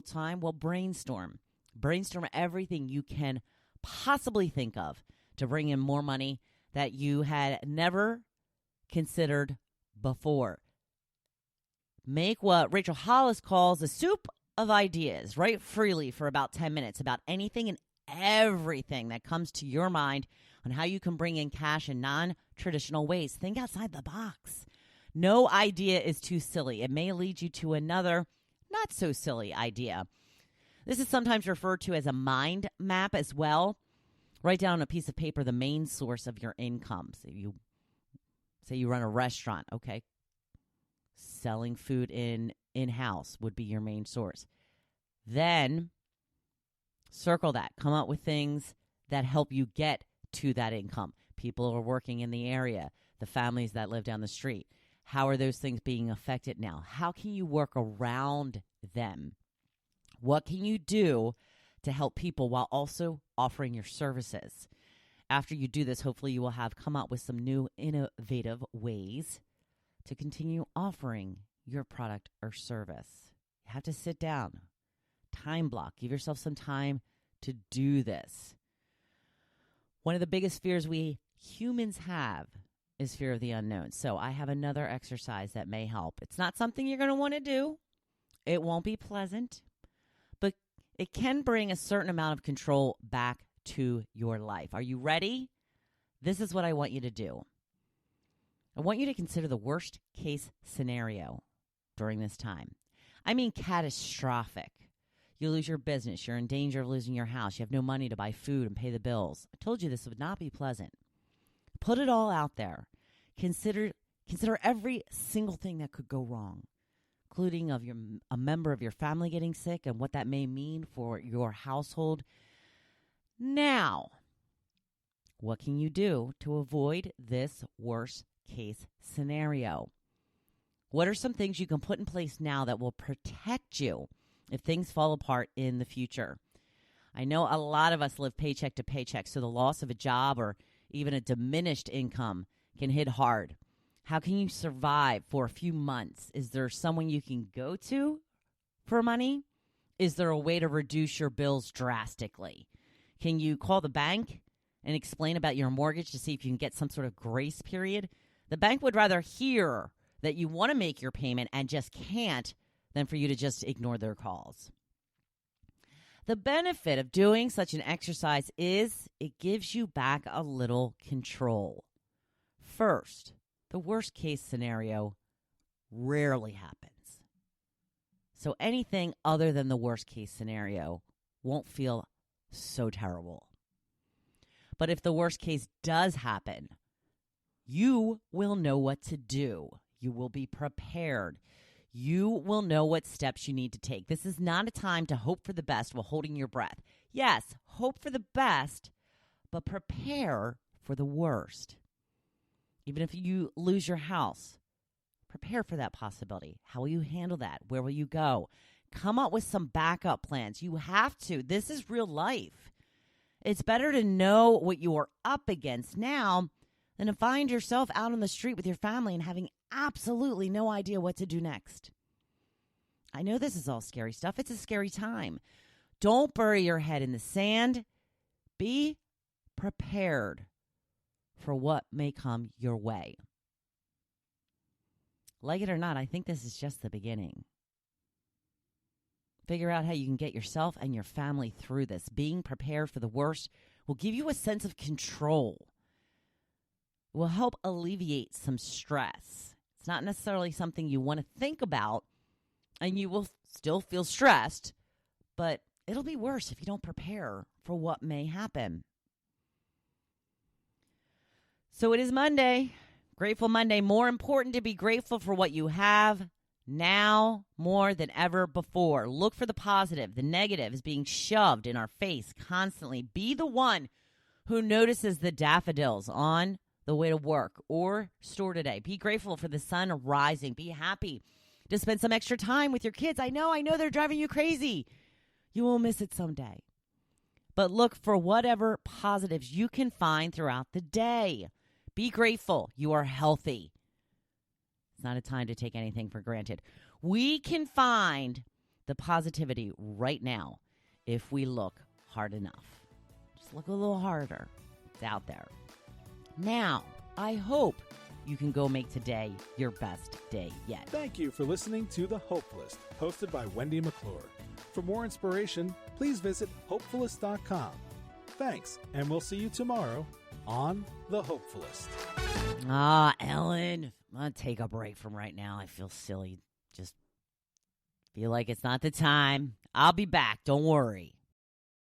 time? Well, brainstorm. Brainstorm everything you can possibly think of to bring in more money that you had never considered before. Make what Rachel Hollis calls a soup of ideas. Write freely for about 10 minutes about anything and everything that comes to your mind on how you can bring in cash in non-traditional ways. Think outside the box. No idea is too silly. It may lead you to another not so silly idea. This is sometimes referred to as a mind map as well. Write down on a piece of paper the main source of your income. So you say you run a restaurant, okay? Selling food in-house would be your main source. Then circle that. Come up with things that help you get to that income. People are working in the area, the families that live down the street. How are those things being affected now? How can you work around them? What can you do to help people while also offering your services? After you do this, hopefully you will have come up with some new innovative ways to continue offering your product or service. You have to sit down, time block, give yourself some time to do this. One of the biggest fears we humans have is fear of the unknown. So I have another exercise that may help. It's not something you're going to want to do. It won't be pleasant, but it can bring a certain amount of control back to your life. Are you ready? This is what I want you to do. I want you to consider the worst case scenario during this time. I mean catastrophic. You lose your business. You're in danger of losing your house. You have no money to buy food and pay the bills. I told you this would not be pleasant. Put it all out there. Consider every single thing that could go wrong, including a member of your family getting sick and what that may mean for your household. Now, what can you do to avoid this worst case scenario? What are some things you can put in place now that will protect you if things fall apart in the future? I know a lot of us live paycheck to paycheck, so the loss of a job or even a diminished income can hit hard. How can you survive for a few months? Is there someone you can go to for money? Is there a way to reduce your bills drastically? Can you call the bank and explain about your mortgage to see if you can get some sort of grace period? The bank would rather hear that you want to make your payment and just can't than for you to just ignore their calls. The benefit of doing such an exercise is it gives you back a little control. First, the worst case scenario rarely happens. So anything other than the worst case scenario won't feel so terrible. But if the worst case does happen, you will know what to do. You will be prepared. You will know what steps you need to take. This is not a time to hope for the best while holding your breath. Yes, hope for the best, but prepare for the worst. Even if you lose your house, prepare for that possibility. How will you handle that? Where will you go? Come up with some backup plans. You have to. This is real life. It's better to know what you are up against now than to find yourself out on the street with your family and having absolutely no idea what to do next. I know this is all scary stuff. It's a scary time. Don't bury your head in the sand. Be prepared for what may come your way. Like it or not, I think this is just the beginning. Figure out how you can get yourself and your family through this. Being prepared for the worst will give you a sense of control. It will help alleviate some stress. It's not necessarily something you want to think about, and you will still feel stressed, but it'll be worse if you don't prepare for what may happen. So it is Monday, Grateful Monday. More important to be grateful for what you have now more than ever before. Look for the positive. The negative is being shoved in our face constantly. Be the one who notices the daffodils on the way to work or store today. Be grateful for the sun rising. Be happy to spend some extra time with your kids. I know they're driving you crazy. You will miss it someday. But look for whatever positives you can find throughout the day. Be grateful you are healthy. It's not a time to take anything for granted. We can find the positivity right now if we look hard enough. Just look a little harder. It's out there. Now, I hope you can go make today your best day yet. Thank you for listening to The Hopefulist, hosted by Wendy McClure. For more inspiration, please visit Hopefulist.com. Thanks, and we'll see you tomorrow on The Hopefulist. Ellen, I'm going to take a break from right now. I feel silly. Just feel like it's not the time. I'll be back. Don't worry.